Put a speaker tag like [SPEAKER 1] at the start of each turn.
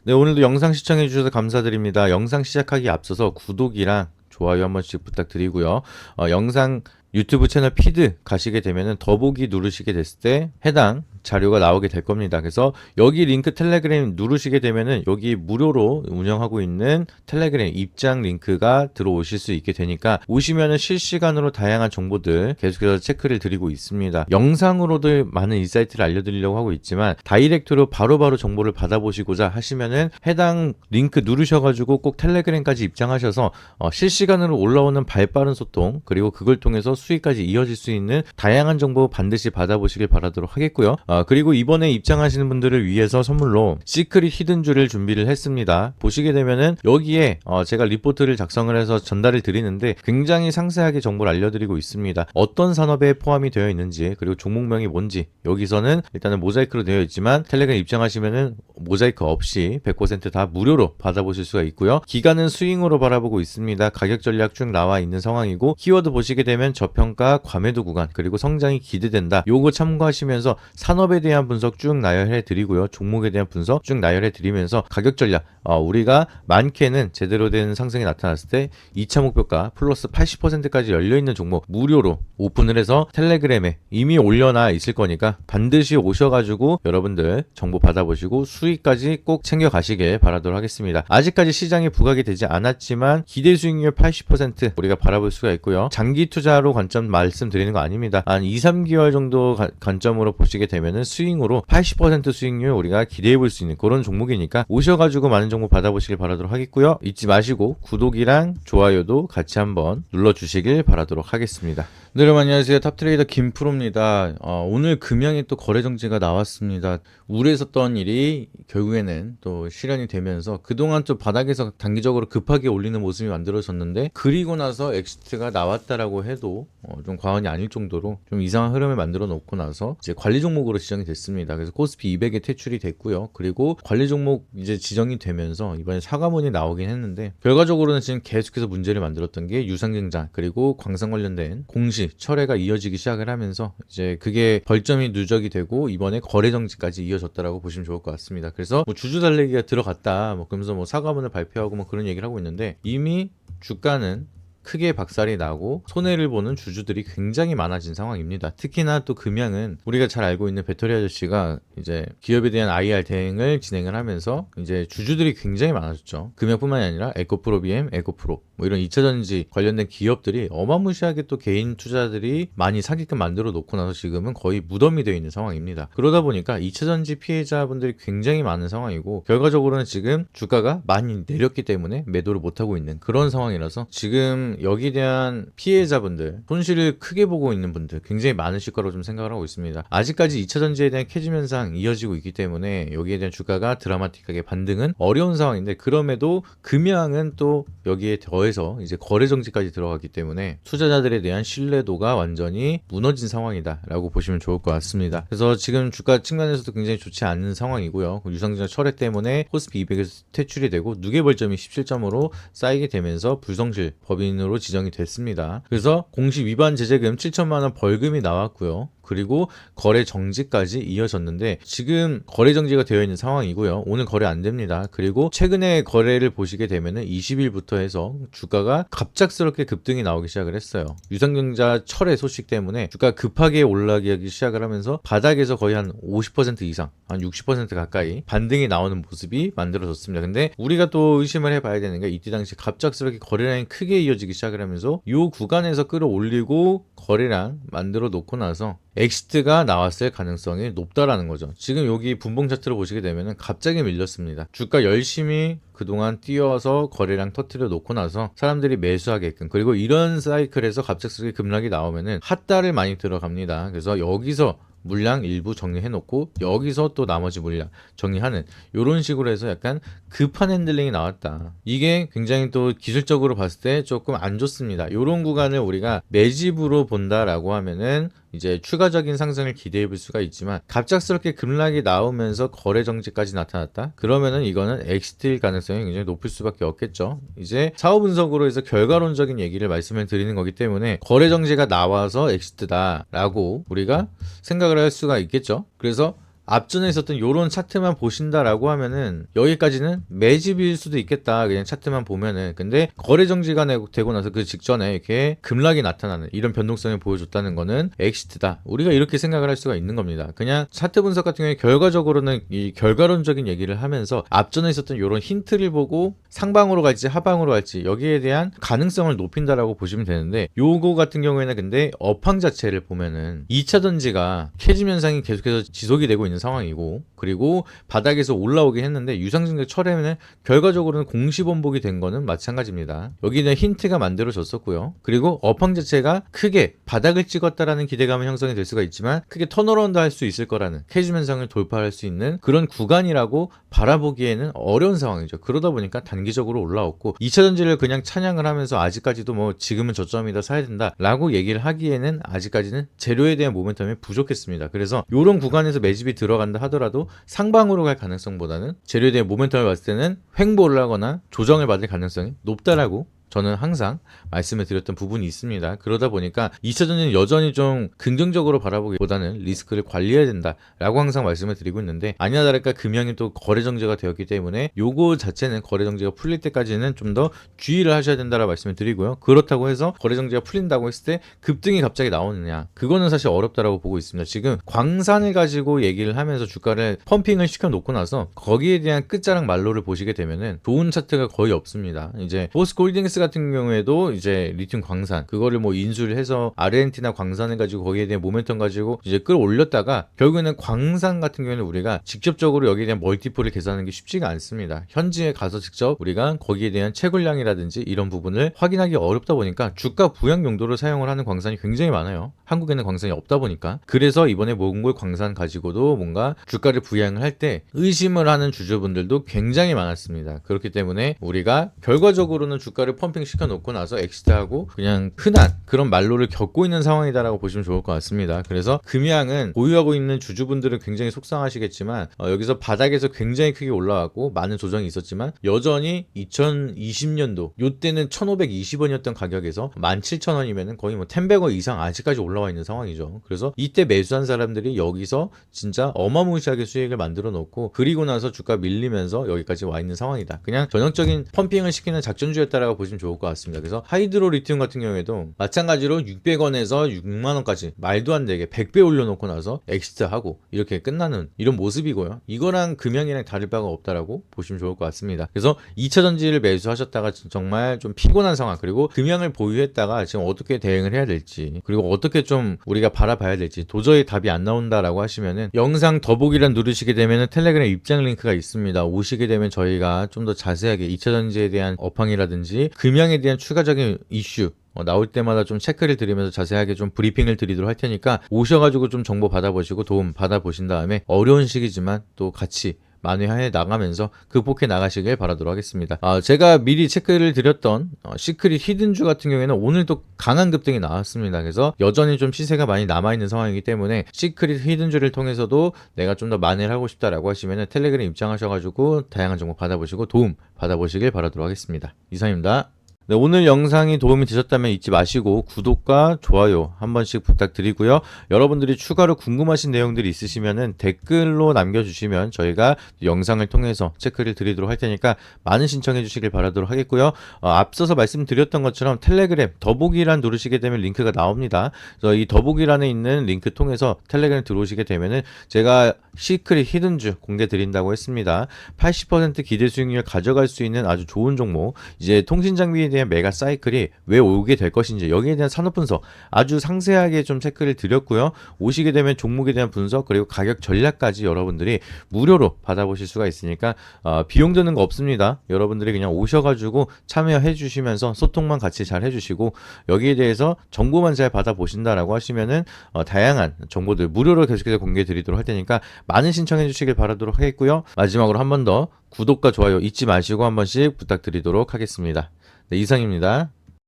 [SPEAKER 1] 네, 오늘도 영상 시청해 주셔서 감사드립니다. 영상 시작하기 앞서서 구독이랑 좋아요 한 번씩 부탁드리고요. 영상 유튜브 채널 피드 가시게 되면은 더보기 누르시게 됐을 때 해당 자료가 나오게 될 겁니다. 그래서 여기 링크 텔레그램 누르시게 되면은 여기 무료로 운영하고 있는 텔레그램 입장 링크가 들어오실 수 있게 되니까 오시면은 실시간으로 다양한 정보들 계속해서 체크를 드리고 있습니다. 영상으로도 많은 인사이트를 알려드리려고 하고 있지만 다이렉트로 바로바로 정보를 받아보시고자 하시면은 해당 링크 누르셔가지고 꼭 텔레그램까지 입장하셔서 실시간으로 올라오는 발빠른 소통 그리고 그걸 통해서 수익까지 이어질 수 있는 다양한 정보 반드시 받아보시길 바라도록 하겠고요. 그리고 이번에 입장하시는 분들을 위해서 선물로 시크릿 히든줄을 준비를 했습니다. 보시게 되면은 여기에 제가 리포트를 작성을 해서 전달을 드리는데 굉장히 상세하게 정보를 알려드리고 있습니다. 어떤 산업에 포함이 되어 있는지 그리고 종목명이 뭔지 여기서는 일단은 모자이크로 되어 있지만 텔레그램 입장하시면은 모자이크 없이 100% 다 무료로 받아보실 수가 있고요. 기간은 스윙으로 바라보고 있습니다. 가격 전략 쭉 나와 있는 상황이고 키워드 보시게 되면 저평가, 과매도 구간 그리고 성장이 기대된다. 요거 참고하시면서 산업에 대한 분석 쭉 나열해 드리고요. 종목에 대한 분석 쭉 나열해 드리면서 가격 전략 우리가 많게는 제대로 된 상승이 나타났을 때 2차 목표가 플러스 80%까지 열려있는 종목 무료로 오픈을 해서 텔레그램에 이미 올려놔 있을 거니까 반드시 오셔가지고 여러분들 정보 받아보시고 수익까지 꼭 챙겨가시길 바라도록 하겠습니다. 아직까지 시장에 부각이 되지 않았지만 기대 수익률 80% 우리가 바라볼 수가 있고요. 장기 투자로 관점 말씀드리는 거 아닙니다. 한 2, 3개월 정도 관점으로 보시게 되면은 스윙으로 80% 수익률 우리가 기대해 볼 수 있는 그런 종목이니까 오셔가지고 많은 정보 받아보시길 바라도록 하겠고요. 잊지 마시고 구독이랑 좋아요도 같이 한번 눌러주시길 바라도록 하겠습니다. 네, 여러분 안녕하세요. 탑트레이더 김프로입니다. 오늘 금양에 또 거래 정지가 나왔습니다. 우려했었던 일이 결국에는 또 실현이 되면서 그동안 좀 바닥에서 단기적으로 급하게 올리는 모습이 만들어졌는데 그리고 나서 엑시트가 나왔다라고 해도 좀 과언이 아닐 정도로 좀 이상한 흐름을 만들어 놓고 나서 이제 관리 종목으로 지정이 됐습니다. 그래서 코스피 200에 퇴출이 됐고요. 그리고 관리 종목 이제 지정이 되면서 이번에 사과문이 나오긴 했는데 결과적으로는 지금 계속해서 문제를 만들었던 게 유상증자 그리고 광산 관련된 공시 철회가 이어지기 시작을 하면서 이제 그게 벌점이 누적이 되고 이번에 거래 정지까지 이어졌다라고 보시면 좋을 것 같습니다. 그래서 뭐 주주 달래기가 들어갔다 뭐 그러면서 뭐 사과문을 발표하고 뭐 그런 얘기를 하고 있는데 이미 주가는 크게 박살이 나고 손해를 보는 주주들이 굉장히 많아진 상황입니다. 특히나 또 금양은 우리가 잘 알고 있는 배터리 아저씨가 이제 기업에 대한 IR 대행을 진행을 하면서 이제 주주들이 굉장히 많아졌죠. 금양뿐만이 아니라 에코프로비엠, 에코프로 뭐 이런 2차전지 관련된 기업들이 어마무시하게 또 개인 투자들이 많이 사기끔 만들어 놓고 나서 지금은 거의 무덤이 되어 있는 상황입니다. 그러다 보니까 2차전지 피해자분들이 굉장히 많은 상황이고 결과적으로는 지금 주가가 많이 내렸기 때문에 매도를 못하고 있는 그런 상황이라서 지금 여기에 대한 피해자분들 손실을 크게 보고 있는 분들 굉장히 많으실 거라고 좀 생각을 하고 있습니다. 아직까지 2차전지에 대한 캐즘 현상 이어지고 있기 때문에 여기에 대한 주가가 드라마틱하게 반등은 어려운 상황인데 그럼에도 금양은 또 여기에 더해서 이제 거래 정지까지 들어갔기 때문에 투자자들에 대한 신뢰도가 완전히 무너진 상황이다 라고 보시면 좋을 것 같습니다. 그래서 지금 주가 측면에서도 굉장히 좋지 않은 상황이고요. 유상증자 철회 때문에 코스피 200에서 퇴출이 되고 누계벌점이 17점으로 쌓이게 되면서 불성실 법인으로 지정이 됐습니다. 그래서 공시 위반 제재금 7천만 원 벌금이 나왔고요. 그리고 거래 정지까지 이어졌는데 지금 거래 정지가 되어 있는 상황이고요. 오늘 거래 안 됩니다. 그리고 최근에 거래를 보시게 되면은 20일부터 해서 주가가 갑작스럽게 급등이 나오기 시작을 했어요. 유상증자 철회 소식 때문에 주가가 급하게 올라가기 시작을 하면서 바닥에서 거의 한 50% 이상, 한 60% 가까이 반등이 나오는 모습이 만들어졌습니다. 근데 우리가 또 의심을 해봐야 되는 게 이때 당시 갑작스럽게 거래량이 크게 이어지기 시작을 하면서 이 구간에서 끌어올리고 거래량 만들어 놓고 나서 엑시트가 나왔을 가능성이 높다라는 거죠. 지금 여기 분봉 차트를 보시게 되면은 갑자기 밀렸습니다. 주가 열심히 그동안 뛰어서 거래량 터트려 놓고 나서 사람들이 매수하게끔 그리고 이런 사이클에서 갑작스럽게 급락이 나오면은 핫달을 많이 들어갑니다. 그래서 여기서 물량 일부 정리해 놓고 여기서 또 나머지 물량 정리하는 이런 식으로 해서 약간 급한 핸들링이 나왔다. 이게 굉장히 또 기술적으로 봤을 때 조금 안 좋습니다. 이런 구간을 우리가 매집으로 본다라고 하면은 이제 추가적인 상승을 기대해 볼 수가 있지만 갑작스럽게 급락이 나오면서 거래 정지까지 나타났다? 그러면은 이거는 엑시트일 가능성이 굉장히 높을 수밖에 없겠죠. 이제 사후 분석으로 해서 결과론적인 얘기를 말씀을 드리는 거기 때문에 거래 정지가 나와서 엑시트다라고 우리가 생각을 할 수가 있겠죠. 그래서 앞전에 있었던 요런 차트만 보신다라고 하면은 여기까지는 매집일 수도 있겠다. 그냥 차트만 보면은. 근데 거래 정지가 되고 나서 그 직전에 이렇게 급락이 나타나는 이런 변동성을 보여줬다는 거는 엑시트다. 우리가 이렇게 생각을 할 수가 있는 겁니다. 그냥 차트 분석 같은 경우에 결과적으로는 이 결과론적인 얘기를 하면서 앞전에 있었던 요런 힌트를 보고 상방으로 갈지 하방으로 갈지 여기에 대한 가능성을 높인다라고 보시면 되는데, 요거 같은 경우에는 근데 업황 자체를 보면은 2차 전지가 캐즘 현상이 계속해서 지속이 되고 있는 상황이고, 그리고 바닥에서 올라오긴 했는데 유상증자 철회는 결과적으로는 공시번복이 된 거는 마찬가지입니다. 여기는 힌트가 만들어졌었고요. 그리고 업황 자체가 크게 바닥을 찍었다라는 기대감은 형성이 될 수가 있지만 크게 턴어라운드 할 수 있을 거라는, 캐즘 현상을 돌파할 수 있는 그런 구간이라고 바라보기에는 어려운 상황이죠. 그러다 보니까 단기적으로 올라왔고, 2차 전지를 그냥 찬양을 하면서 아직까지도 뭐 지금은 저점이다 사야 된다 라고 얘기를 하기에는 아직까지는 재료에 대한 모멘텀이 부족했습니다. 그래서 이런 구간에서 매집이 들어간다 하더라도 상방으로 갈 가능성보다는 재료에 대한 모멘텀을 봤을 때는 횡보를 하거나 조정을 받을 가능성이 높다라고 저는 항상 말씀을 드렸던 부분이 있습니다. 그러다 보니까 2차 전지는 여전히 좀 긍정적으로 바라보기보다는 리스크를 관리해야 된다라고 항상 말씀을 드리고 있는데, 아니나 다를까 금형이 또 거래 정지가 되었기 때문에 요거 자체는 거래 정지가 풀릴 때까지는 좀 더 주의를 하셔야 된다라고 말씀을 드리고요. 그렇다고 해서 거래 정지가 풀린다고 했을 때 급등이 갑자기 나오느냐, 그거는 사실 어렵다라고 보고 있습니다. 지금 광산을 가지고 얘기를 하면서 주가를 펌핑을 시켜 놓고 나서 거기에 대한 끝자락 말로를 보시게 되면은 좋은 차트가 거의 없습니다. 이제 포스코홀딩스 같은 경우에도 이제 리튬 광산 그거를 뭐 인수를 해서 아르헨티나 광산을 가지고 거기에 대한 모멘텀 가지고 이제 끌어올렸다가 결국에는 광산 같은 경우에는 우리가 직접적으로 여기에 대한 멀티플을 계산하는 게 쉽지가 않습니다. 현지에 가서 직접 우리가 거기에 대한 채굴량이라든지 이런 부분을 확인하기 어렵다 보니까 주가 부양 용도로 사용을 하는 광산이 굉장히 많아요. 한국에는 광산이 없다 보니까. 그래서 이번에 몽골 광산 가지고도 뭔가 주가를 부양을 할 때 의심을 하는 주주분들도 굉장히 많았습니다. 그렇기 때문에 우리가 결과적으로는 주가를 펌핑 시켜놓고 나서 엑시트하고 그냥 흔한 그런 말로를 겪고 있는 상황이다라고 보시면 좋을 것 같습니다. 그래서 금양은 보유하고 있는 주주분들은 굉장히 속상하시겠지만 여기서 바닥에서 굉장히 크게 올라왔고 많은 조정이 있었지만 여전히 2020년도 요때는 1520원이었던 가격에서 17,000원이면 거의 뭐 10배거 이상 아직까지 올라와 있는 상황이죠. 그래서 이때 매수한 사람들이 여기서 진짜 어마무시하게 수익을 만들어 놓고, 그리고 나서 주가 밀리면서 여기까지 와 있는 상황이다. 그냥 전형적인 펌핑을 시키는 작전주였다라고 보시면 좋을 것 같습니다. 그래서 하이드로 리튬 같은 경우에도 마찬가지로 600원에서 6만원까지 말도 안 되게 100배 올려놓고 나서 엑시트하고 이렇게 끝나는 이런 모습이고요. 이거랑 금형이랑 다를 바가 없다라고 보시면 좋을 것 같습니다. 그래서 2차 전지를 매수하셨다가 정말 좀 피곤한 상황, 그리고 금형을 보유했다가 지금 어떻게 대응을 해야 될지, 그리고 어떻게 좀 우리가 바라봐야 될지 도저히 답이 안 나온다라고 하시면은 영상 더보기란 누르시게 되면은 텔레그램 입장 링크가 있습니다. 오시게 되면 저희가 좀 더 자세하게 2차 전지에 대한 업황이라든지 금형에 대한 추가적인 이슈 나올 때마다 좀 체크를 드리면서 자세하게 좀 브리핑을 드리도록 할 테니까 오셔가지고 좀 정보 받아보시고 도움 받아보신 다음에 어려운 시기지만 또 같이 만회해 나가면서 극복해 나가시길 바라도록 하겠습니다. 제가 미리 체크를 드렸던 시크릿 히든주 같은 경우에는 오늘도 강한 급등이 나왔습니다. 그래서 여전히 좀 시세가 많이 남아있는 상황이기 때문에 시크릿 히든주를 통해서도 내가 좀 더 만회를 하고 싶다라고 하시면 텔레그램 입장하셔가지고 다양한 정보 받아보시고 도움 받아보시길 바라도록 하겠습니다. 이상입니다. 네, 오늘 영상이 도움이 되셨다면 잊지 마시고 구독과 좋아요 한 번씩 부탁드리고요. 여러분들이 추가로 궁금하신 내용들이 있으시면 댓글로 남겨주시면 저희가 영상을 통해서 체크를 드리도록 할 테니까 많은 신청해 주시길 바라도록 하겠고요. 앞서서 말씀드렸던 것처럼 텔레그램 더보기란 누르시게 되면 링크가 나옵니다. 그래서 이 더보기란에 있는 링크 통해서 텔레그램 들어오시게 되면은 제가 시크릿 히든주 공개 드린다고 했습니다. 80% 기대 수익률 가져갈 수 있는 아주 좋은 종목, 이제 통신 장비에 대한 메가 사이클이 왜 오게 될 것인지 여기에 대한 산업 분석 아주 상세하게 좀 체크를 드렸고요. 오시게 되면 종목에 대한 분석 그리고 가격 전략까지 여러분들이 무료로 받아보실 수가 있으니까 비용 드는 거 없습니다. 여러분들이 그냥 오셔가지고 참여해 주시면서 소통만 같이 잘 해주시고 여기에 대해서 정보만 잘 받아보신다라고 하시면은 다양한 정보들 무료로 계속해서 공개해 드리도록 할 테니까 많은 신청해 주시길 바라도록 하겠고요. 마지막으로 한 번 더 구독과 좋아요 잊지 마시고 한 번씩 부탁드리도록 하겠습니다. 네, 이상입니다.